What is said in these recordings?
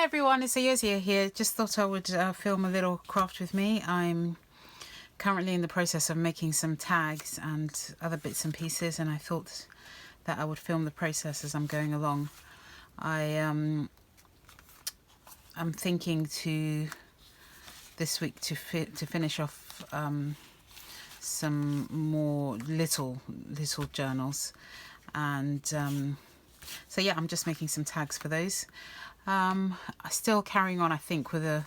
everyone, it's Ayozia here. Just thought I would film a little craft with me. I'm currently in the process of making some tags and other bits and pieces, and I thought that I would film the process as I'm going along. I'm thinking to this week to finish off some more little journals, and so yeah, I'm just making some tags for those. Still carrying on, I think, with a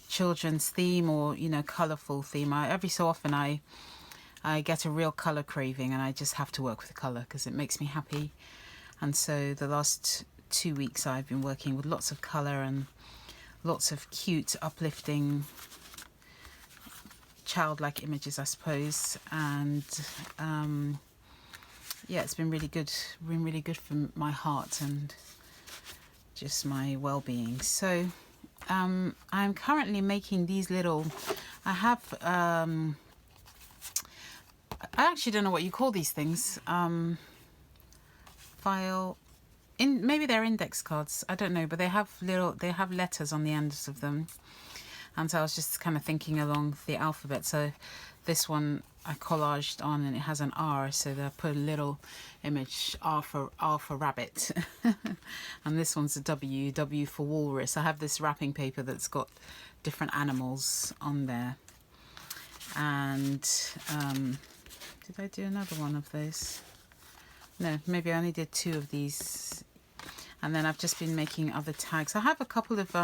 children's theme, or colourful theme. Every so often I get a real colour craving, and I just have to work with the colour because it makes me happy. And so the last 2 weeks I've been working with lots of colour and lots of cute, uplifting, childlike images, I suppose. And yeah, it's been really good. For my heart and just my well-being. So I'm currently making these little, I actually don't know what you call these things. Maybe they're index cards, I don't know, but they have letters on the ends of them. And so I was just kind of thinking along the alphabet. So this one I collaged on, and it has an R, so they put a little image, R for rabbit. And this one's a W for walrus. I have this wrapping paper that's got different animals on there. And did I do another one of those? No, maybe I only did 2 of these. And then I've just been making other tags. I have a couple of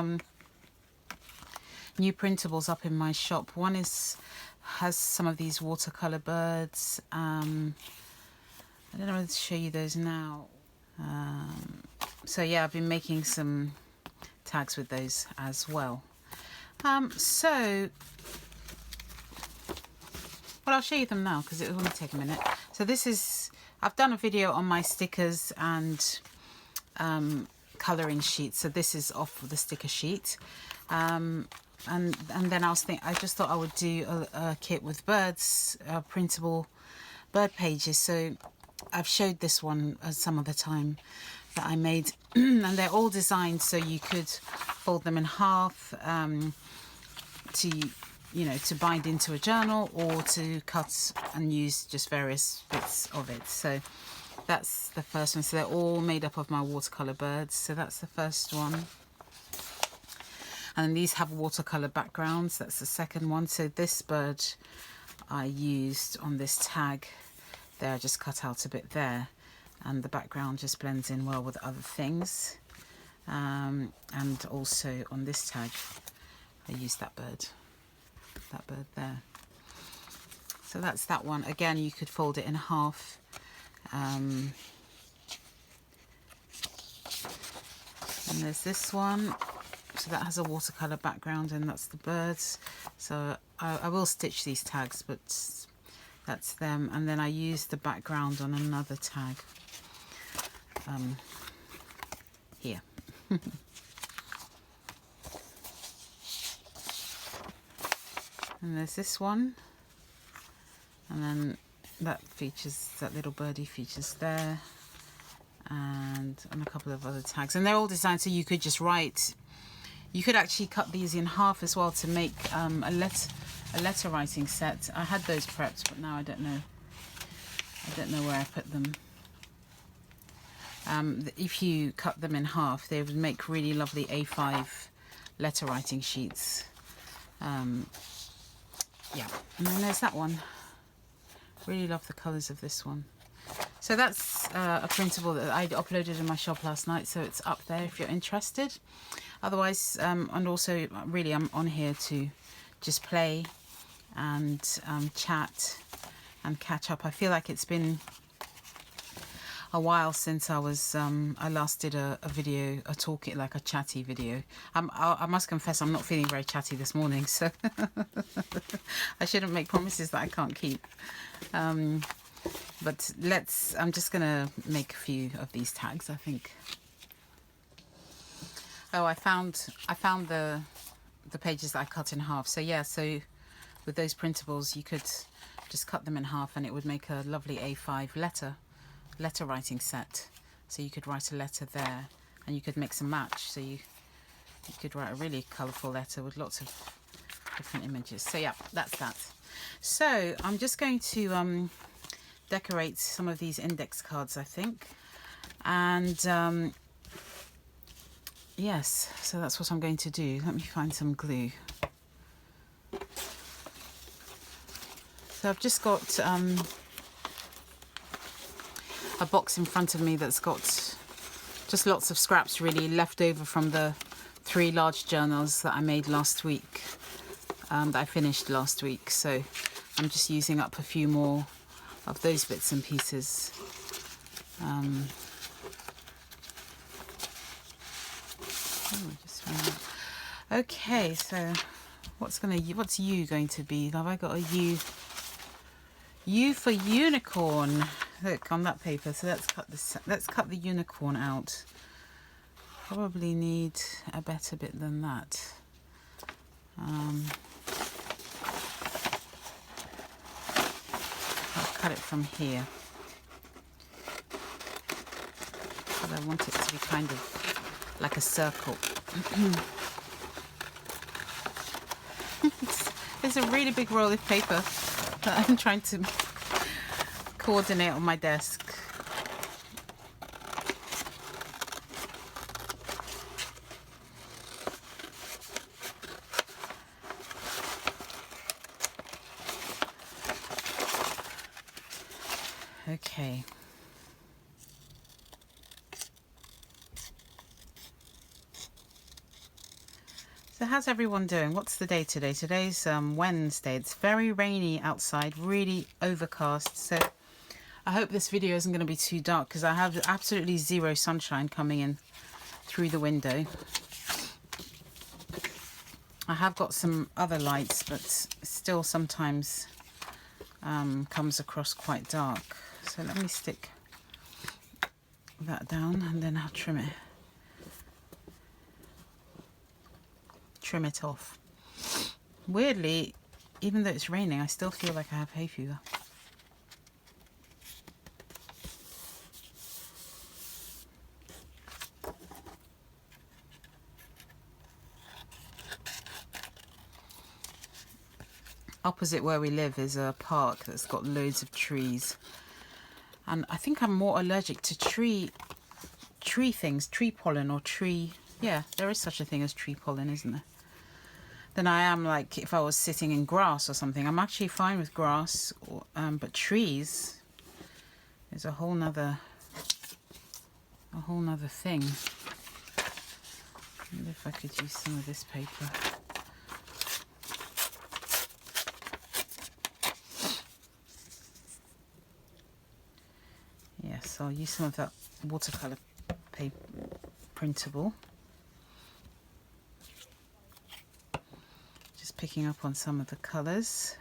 new printables up in my shop. One has some of these watercolor birds. I don't know whether to show you those now. So yeah, I've been making some tags with those as well. Well, I'll show you them now because it will only take a minute. So I've done a video on my stickers and colouring sheets. So this is off the sticker sheet. And then I just thought I would do a kit with birds, printable bird pages. So I've showed this one some of the time that I made, and they're all designed so you could fold them in half to bind into a journal, or to cut and use just various bits of it. So that's the first one. So they're all made up of my watercolor birds. So that's the first one. And these have watercolor backgrounds. That's the second one. So this bird I used on this tag there. I just cut out a bit there, and the background just blends in well with other things. And also on this tag I used that bird there. So that's that one. Again, you could fold it in half. And there's this one. So that has a watercolor background, and that's the birds. So I will stitch these tags, but that's them. And then I used the background on another tag here. And there's this one, and then that little birdie features there, and a couple of other tags. And they're all designed so you could just write. You could actually cut these in half as well to make a letter writing set. I had those prepped, but now I don't know where I put them. If you cut them in half, they would make really lovely A5 letter writing sheets. Yeah, and then there's that one. Really love the colours of this one. So that's a printable that I uploaded in my shop last night, so it's up there if you're interested. Otherwise, and also really I'm on here to just play and chat and catch up. I feel like it's been a while since I last did a video, like a chatty video. I must confess I'm not feeling very chatty this morning, so I shouldn't make promises that I can't keep. But I'm just gonna make a few of these tags, I think. Oh, I found the pages that I cut in half. So yeah, so with those printables you could just cut them in half, and it would make a lovely A5 letter writing set. So you could write a letter there, and you could mix and match. So you you could write a really colourful letter with lots of different images. So yeah, that's that. So I'm just going to decorate some of these index cards, I think. And yes, so that's what I'm going to do. Let me find some glue. So I've just got a box in front of me that's got just lots of scraps really left over from the 3 large journals that I made last week, that I finished last week. So I'm just using up a few more of those bits and pieces. Okay, so what's you going to be? Have I got a U? U for unicorn. Look on that paper. So let's cut the unicorn out. Probably need a better bit than that. I'll cut it from here. But I want it to be kind of like a circle. There's a really big roll of paper that I'm trying to coordinate on my desk. Okay. So how's everyone doing? What's the day today? Today's Wednesday. It's very rainy outside, really overcast. So I hope this video isn't going to be too dark because I have absolutely zero sunshine coming in through the window. I have got some other lights, but still sometimes comes across quite dark. So let me stick that down and then I'll trim it off. Weirdly, even though it's raining, I still feel like I have hay fever. Opposite where we live is a park that's got loads of trees, and I think I'm more allergic to tree things, tree pollen or tree, yeah, there is such a thing as tree pollen, isn't there, than I am like if I was sitting in grass or something. I'm actually fine with grass, or, but trees is a whole nother thing. I wonder if I could use some of this paper. Yes, I'll use some of that watercolor paper, printable. Just picking up on some of the colors.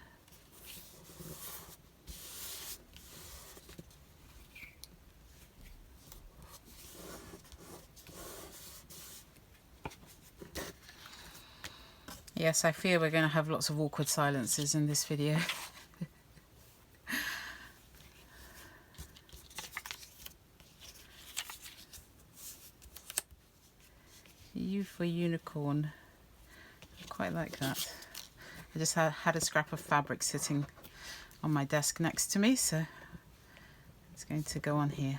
Yes, I fear we're going to have lots of awkward silences in this video. U for unicorn. I quite like that. I just had a scrap of fabric sitting on my desk next to me, so it's going to go on here.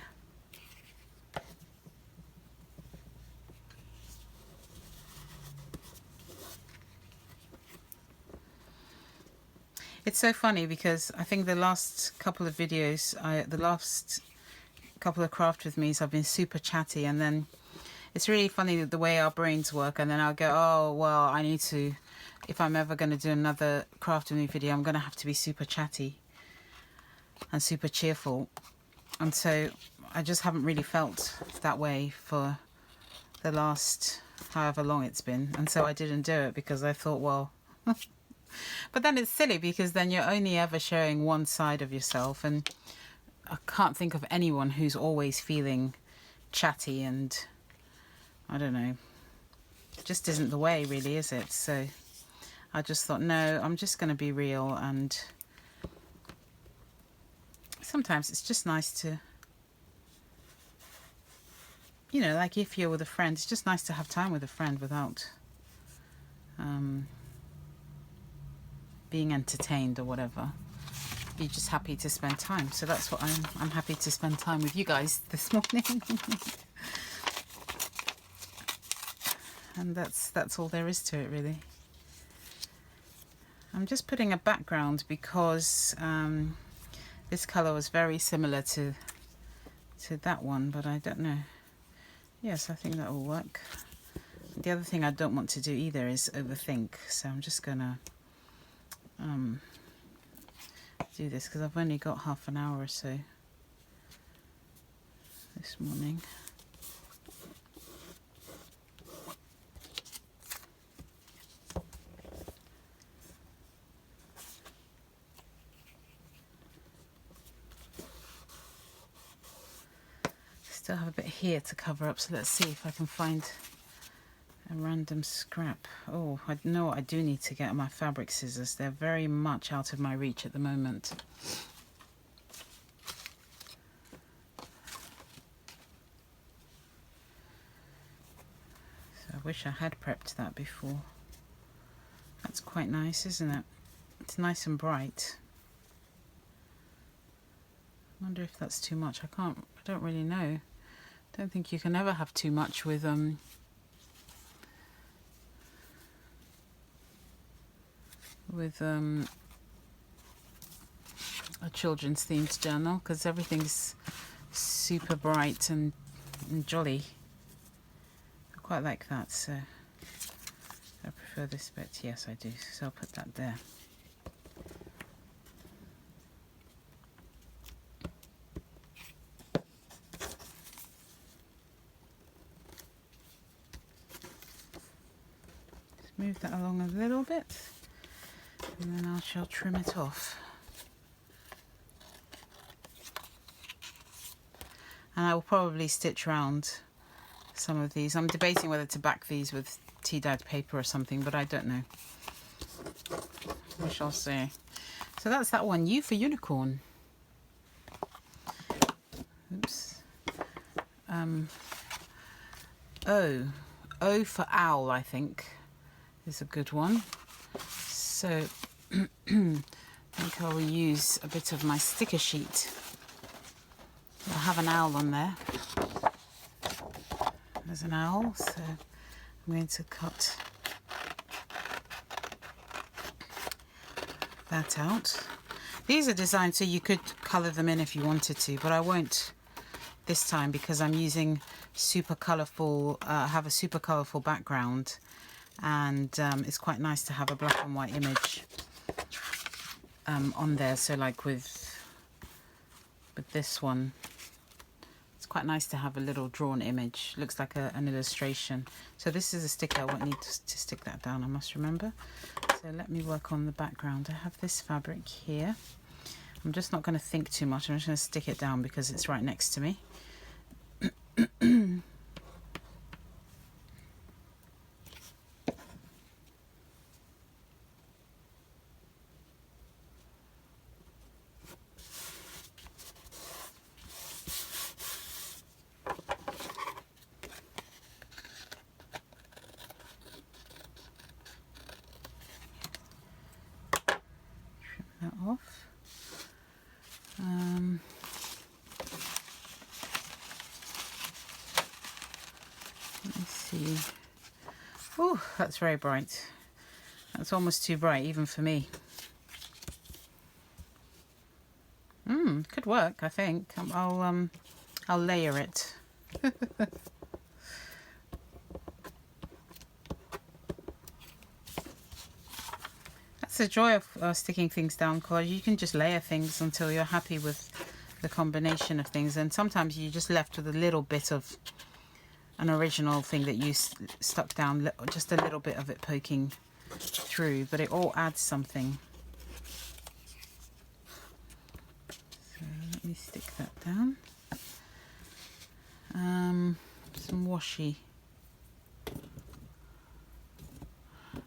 It's so funny because I think the last couple of videos, the last couple of craft with me's, I've been super chatty, and then it's really funny the way our brains work, and then I'll go, oh, well, I need to, if I'm ever going to do another craft with me video, I'm going to have to be super chatty and super cheerful. And so I just haven't really felt that way for the last however long it's been. And so I didn't do it because I thought, well, but then it's silly because then you're only ever showing one side of yourself. And I can't think of anyone who's always feeling chatty, and I don't know, it just isn't the way really, is it? So I just thought, no, I'm just going to be real, and sometimes it's just nice to you know, like if you're with a friend, it's just nice to have time with a friend without being entertained or whatever. You're just happy to spend time. So that's what I'm happy to spend time with you guys this morning. And that's all there is to it, really. I'm just putting a background because this color was very similar to that one, but I don't know. Yes, I think that will work. The other thing I don't want to do either is overthink, so I'm just gonna do this because I've only got half an hour or so this morning. Still have a bit here to cover up, so let's see if I can find a random scrap. Oh, I know what I do need to get my fabric scissors. They're very much out of my reach at the moment. So I wish I had prepped that before. That's quite nice, isn't it? It's nice and bright. I wonder if that's too much. I don't really know. Don't think you can ever have too much with a children's themed journal, because everything's super bright and jolly. I quite like that, so I prefer this bit. Yes, I do. So I'll put that there. Move that along a little bit, and then I shall trim it off. And I will probably stitch round some of these. I'm debating whether to back these with tea-dyed paper or something, but I don't know. We shall see. So that's that one. U for unicorn. Oops. O for owl, I think, is a good one. So I think I will use a bit of my sticker sheet. I have an owl on there. There's an owl, so I'm going to cut that out. These are designed so you could colour them in if you wanted to, but I won't this time because I'm using super colourful, have a super colourful background, and it's quite nice to have a black and white image on there. So like with this one, it's quite nice to have a little drawn image. Looks like an illustration. So this is a sticker. I won't need to stick that down, I must remember. So let me work on the background. I have this fabric here. I'm just not going to think too much. I'm just going to stick it down because it's right next to me. That off. Let me see. Oh, that's very bright. That's almost too bright even for me. Could work, I think. I'll layer it. That's the joy of sticking things down collage. You can just layer things until you're happy with the combination of things, and sometimes you're just left with a little bit of an original thing that you stuck down, just a little bit of it poking through, but it all adds something. So let me stick that down. Some washi.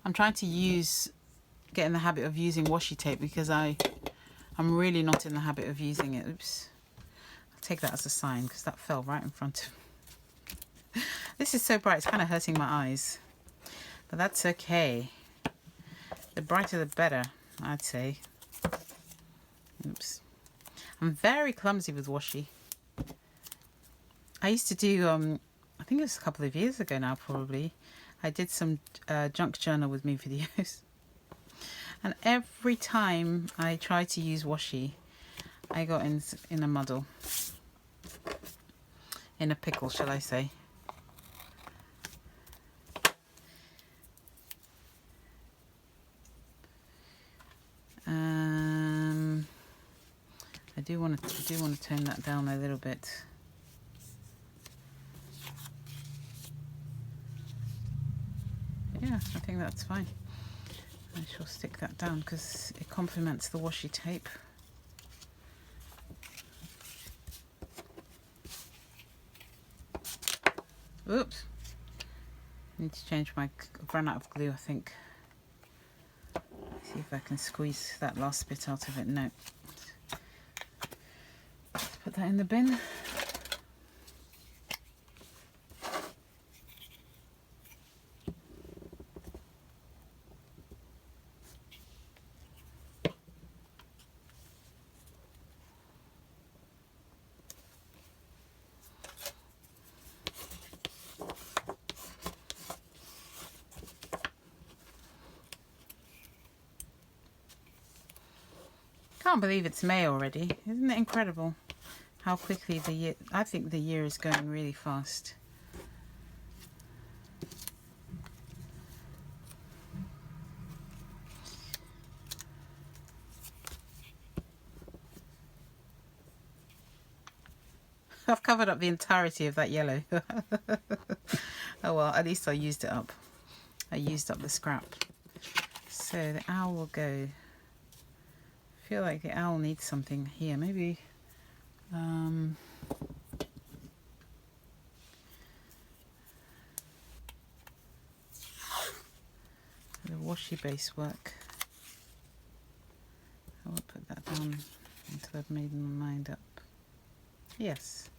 I'm trying to get in the habit of using washi tape because I'm really not in the habit of using it. Oops. I'll take that as a sign because that fell right in front of me. This is so bright, it's kind of hurting my eyes. But that's okay. The brighter the better, I'd say. Oops. I'm very clumsy with washi. I used to do, I think it was a couple of years ago now probably, I did some junk journal with me videos. And every time I tried to use washi, I got in a muddle. In a pickle, shall I say. I do want to tone that down a little bit. Yeah, I think that's fine. I shall stick that down because it complements the washi tape. Oops. Need to change my... I've run out of glue, I think. See if I can squeeze that last bit out of it. No. Let's put that in the bin. Can't believe it's May already. Isn't it incredible how quickly the year... I think the year is going really fast. I've covered up the entirety of that yellow. Oh well, at least I used it up. I used up the scrap. So the owl will go. I feel like the owl needs something here. Maybe the washi base work. I will put that down until I've made my mind up. Yes.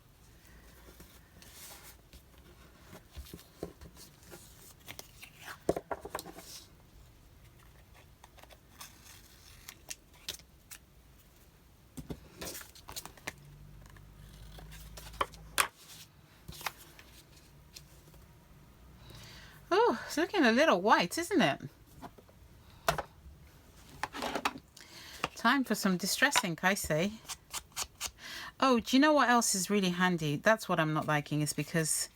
Oh, it's looking a little white, isn't it? Time for some distress ink, I say. Oh, do you know what else is really handy? That's what I'm not liking, is because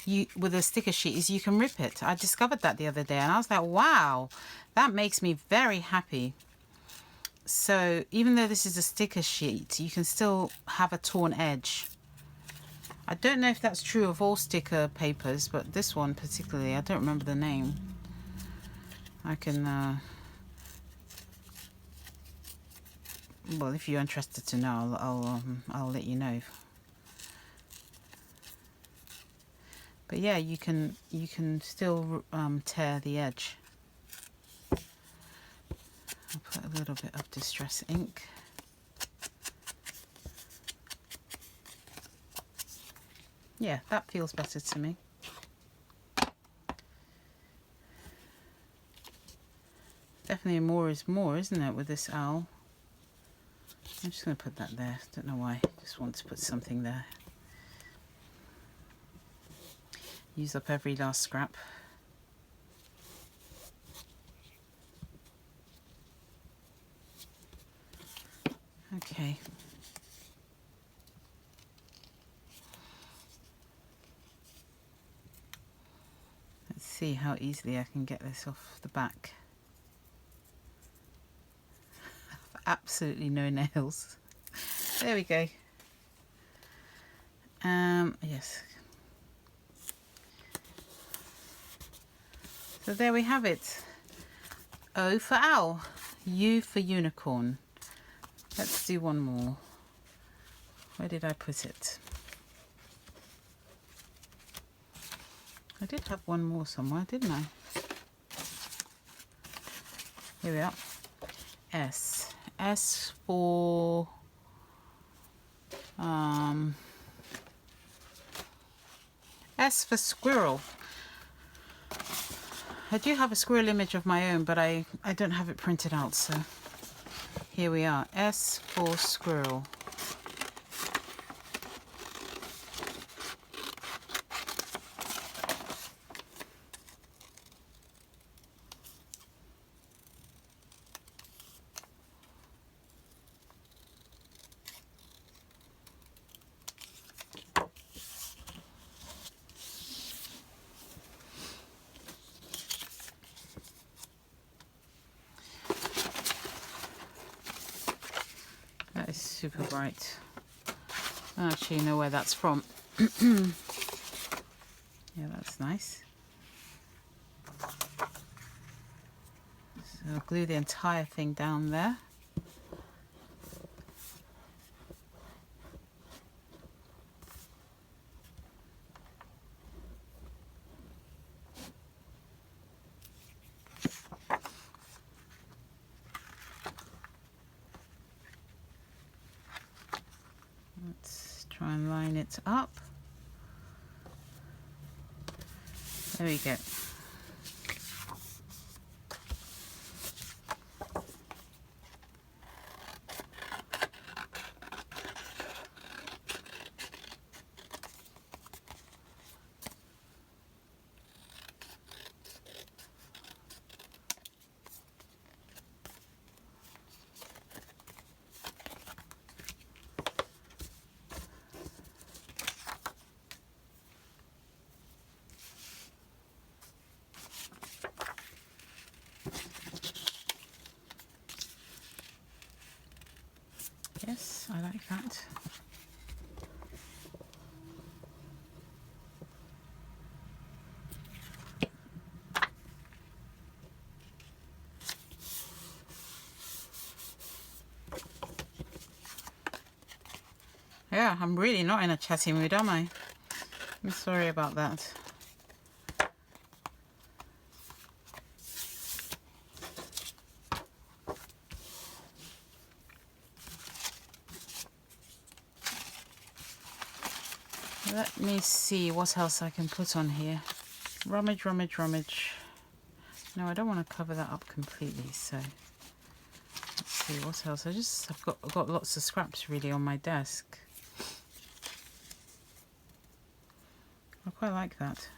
you, with a sticker sheet, is you can rip it. I discovered that the other day and I was like, wow, that makes me very happy. So even though this is a sticker sheet, you can still have a torn edge. I don't know if that's true of all sticker papers, but this one particularly, I don't remember the name. I can, well, if you're interested to know, I'll let you know. But yeah, you can still tear the edge. I'll put a little bit of distress ink. Yeah, that feels better to me. Definitely more is more, isn't it, with this owl? I'm just going to put that there. Don't know why. Just want to put something there. Use up every last scrap. Okay. Let's see how easily I can get this off the back. Absolutely no nails. There we go. Yes. So there we have it. O for owl, U for unicorn. Let's do one more. Where did I put it? I did have one more somewhere, didn't I? Here we are. S. S for S for squirrel. I do have a squirrel image of my own, but I don't have it printed out, so here we are. S for squirrel. That is super bright. I don't actually know where that's from. Yeah, that's nice. So I'll glue the entire thing down there. Let's try and line it up. There we go. Yes, I like that. Yeah, I'm really not in a chatty mood, am I? I'm sorry about that. Let me see what else I can put on here. Rummage, rummage, rummage. No, I don't want to cover that up completely, so let's see what else. I've got lots of scraps really on my desk. I quite like that.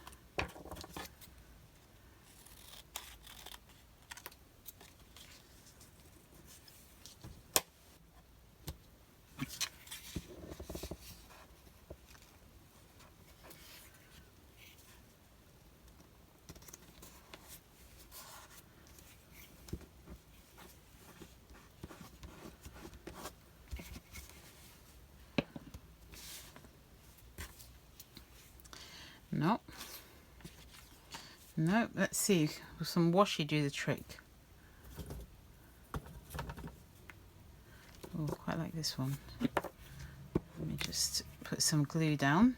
Nope. Nope, let's see. Will some washi do the trick? Oh, quite like this one. Let me just put some glue down.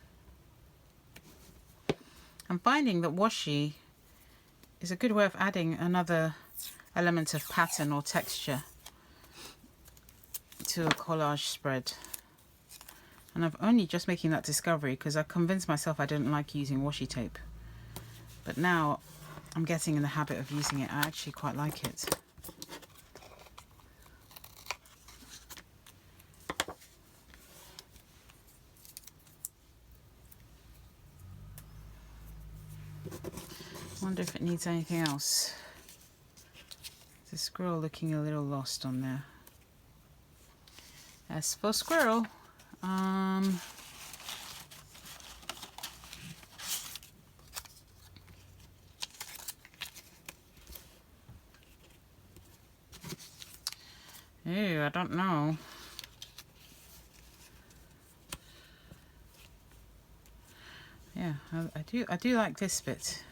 I'm finding that washi is a good way of adding another element of pattern or texture to a collage spread. And I'm only just making that discovery because I convinced myself I didn't like using washi tape. But now I'm getting in the habit of using it. I actually quite like it. Wonder if it needs anything else. The squirrel looking a little lost on there. S for squirrel. Ew, I don't know. Yeah, I do like this bit.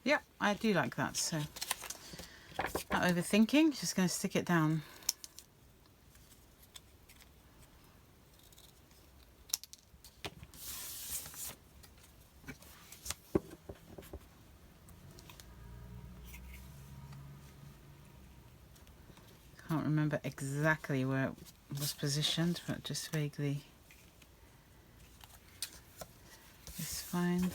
Yep, I do like that, so not overthinking, just going to stick it down. can't remember exactly where it was positioned, but just vaguely is fine.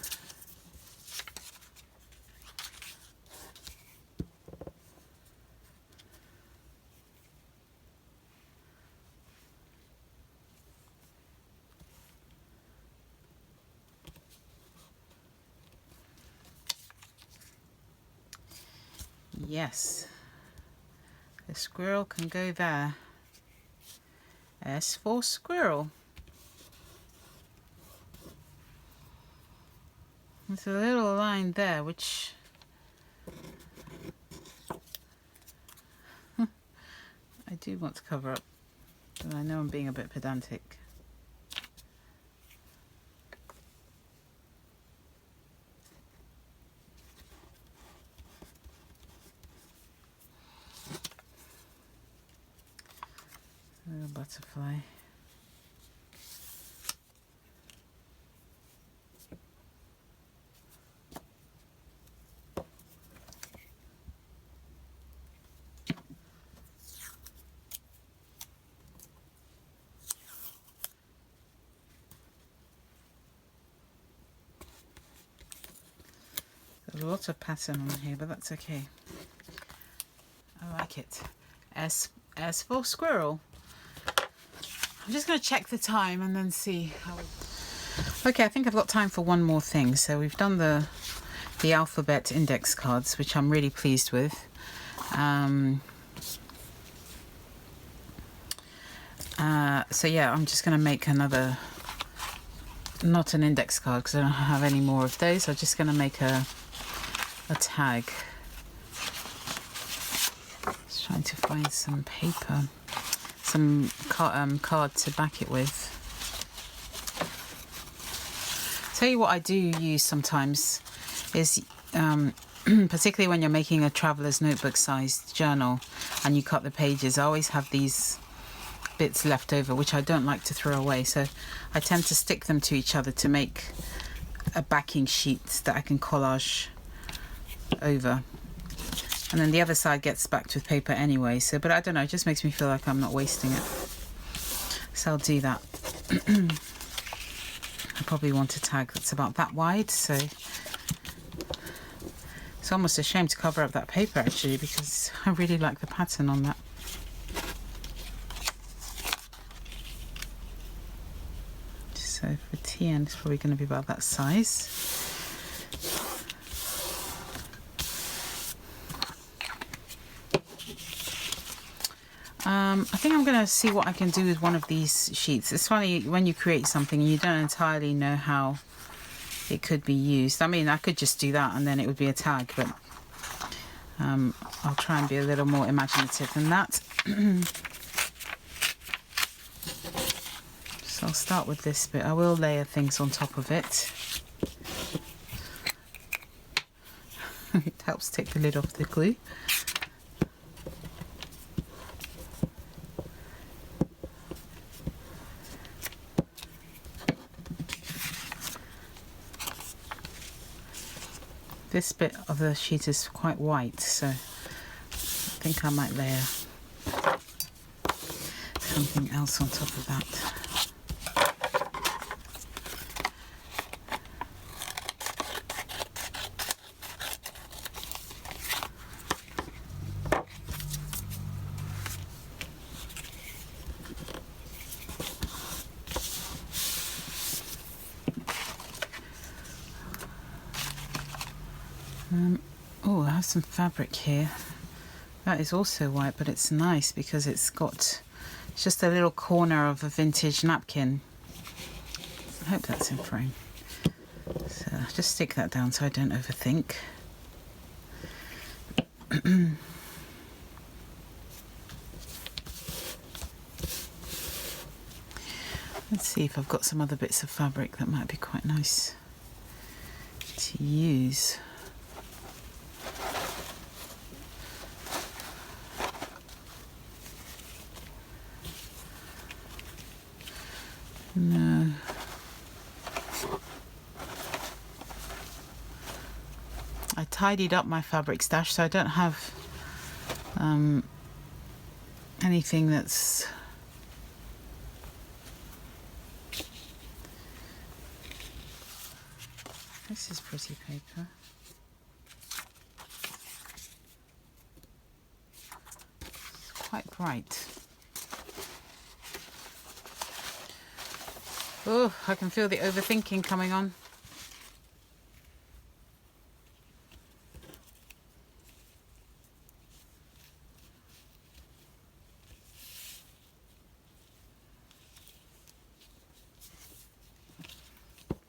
Yes, the squirrel can go there. S for squirrel. There's a little line there which I do want to cover up, but I know I'm being a bit pedantic. A little butterfly. There's a lot of pattern on here, but that's okay. I like it. S for squirrel. I'm just going to check the time and then see how. Okay, I think I've got time for one more thing. So we've done the alphabet index cards, which I'm really pleased with. So yeah, I'm just going to make another, not an index card because I don't have any more of those. I'm just going to make a tag. Just trying to find some paper, some card to back it with. Tell you what I do use sometimes is, particularly when you're making a traveler's notebook sized journal and you cut the pages, I always have these bits left over which I don't like to throw away, so I tend to stick them to each other to make a backing sheet that I can collage over, and then the other side gets backed with paper anyway. So, but I don't know, it just makes me feel like I'm not wasting it, so I'll do that. I probably want a tag that's about that wide, so it's almost a shame to cover up that paper actually, because I really like the pattern on that. So for TN it's probably going to be about that size. I think I'm going to see what I can do with one of these sheets. It's funny when you create something and you don't entirely know how it could be used. I mean, I could just do that and then it would be a tag, but I'll try and be a little more imaginative than that. So I'll start with this bit. I will layer things on top of it. It helps take the lid off the glue. This bit of the sheet is quite white, so I think I might layer something else on top of that. Oh, I have some fabric here. That is also white, but it's nice because it's just a little corner of a vintage napkin. I hope that's in frame. So just stick that down so I don't overthink. Let's see if I've got some other bits of fabric that might be quite nice to use. No. I tidied up my fabric stash, so I don't have anything that's this is pretty paper. It's quite bright. Oh, I can feel the overthinking coming on.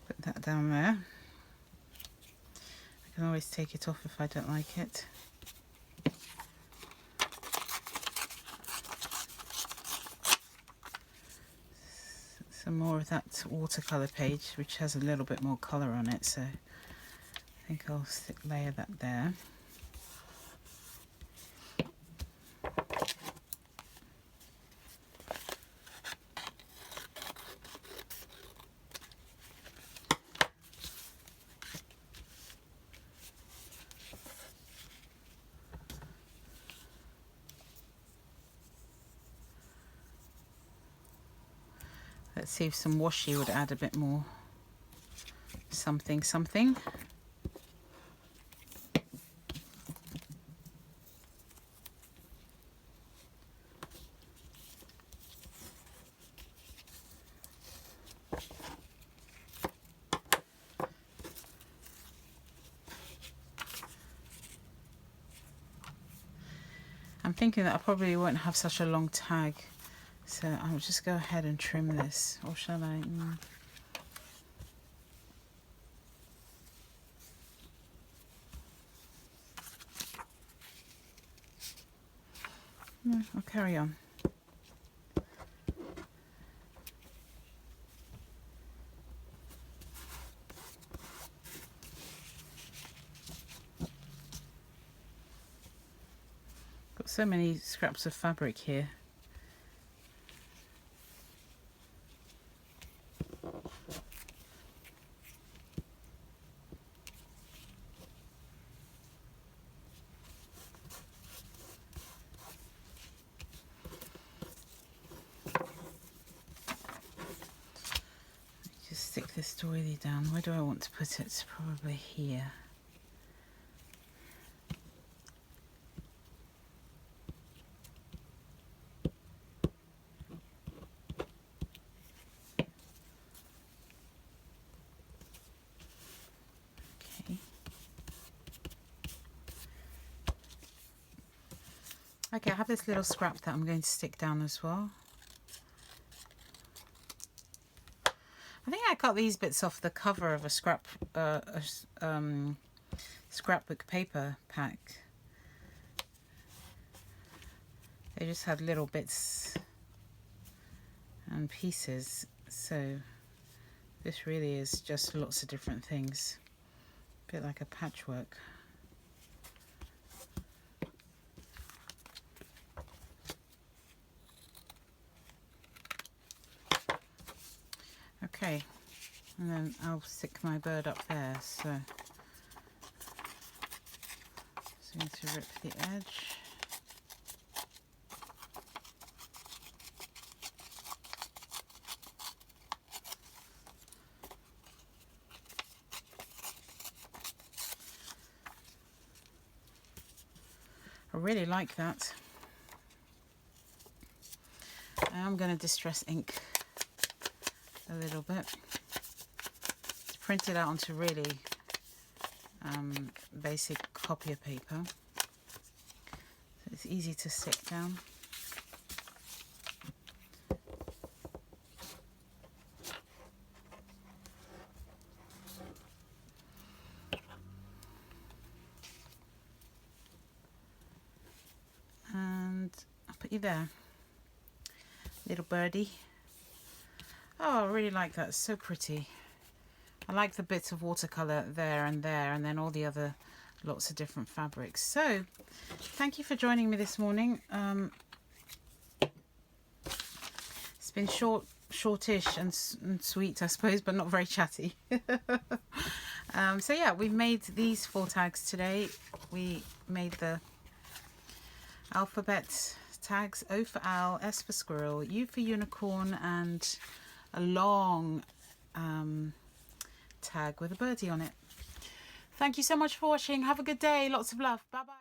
Put that down there. I can always take it off if I don't like it. Some more of that watercolor page, which has a little bit more color on it, so I think I'll layer that there. Let's see if some washi would add a bit more something. I'm thinking that I probably won't have such a long tag, so I'll just go ahead and trim this, or shall I? No, I'll carry on. Got so many scraps of fabric here. Just stick this doily down. Where do I want to put it? Probably here. Okay, I have this little scrap that I'm going to stick down as well. I think I cut these bits off the cover of a scrapbook paper pack. They just had little bits and pieces, so this really is just lots of different things. A bit like a patchwork. Okay, and then I'll stick my bird up there, so I'm going to rip the edge. I really like that. I'm going to distress ink a little bit. It's printed out onto really basic copier paper, so it's easy to stick down. And I'll put you there, little birdie. Oh, I really like that. It's so pretty. I like the bits of watercolour there, and then all the other lots of different fabrics. So, thank you for joining me this morning. It's been shortish and sweet, I suppose, but not very chatty. So yeah, we've made these 4 tags today. We made the alphabet tags: O for owl, S for squirrel, U for unicorn, and a long tag with a birdie on it. Thank you so much for watching. Have a good day. Lots of love. Bye bye.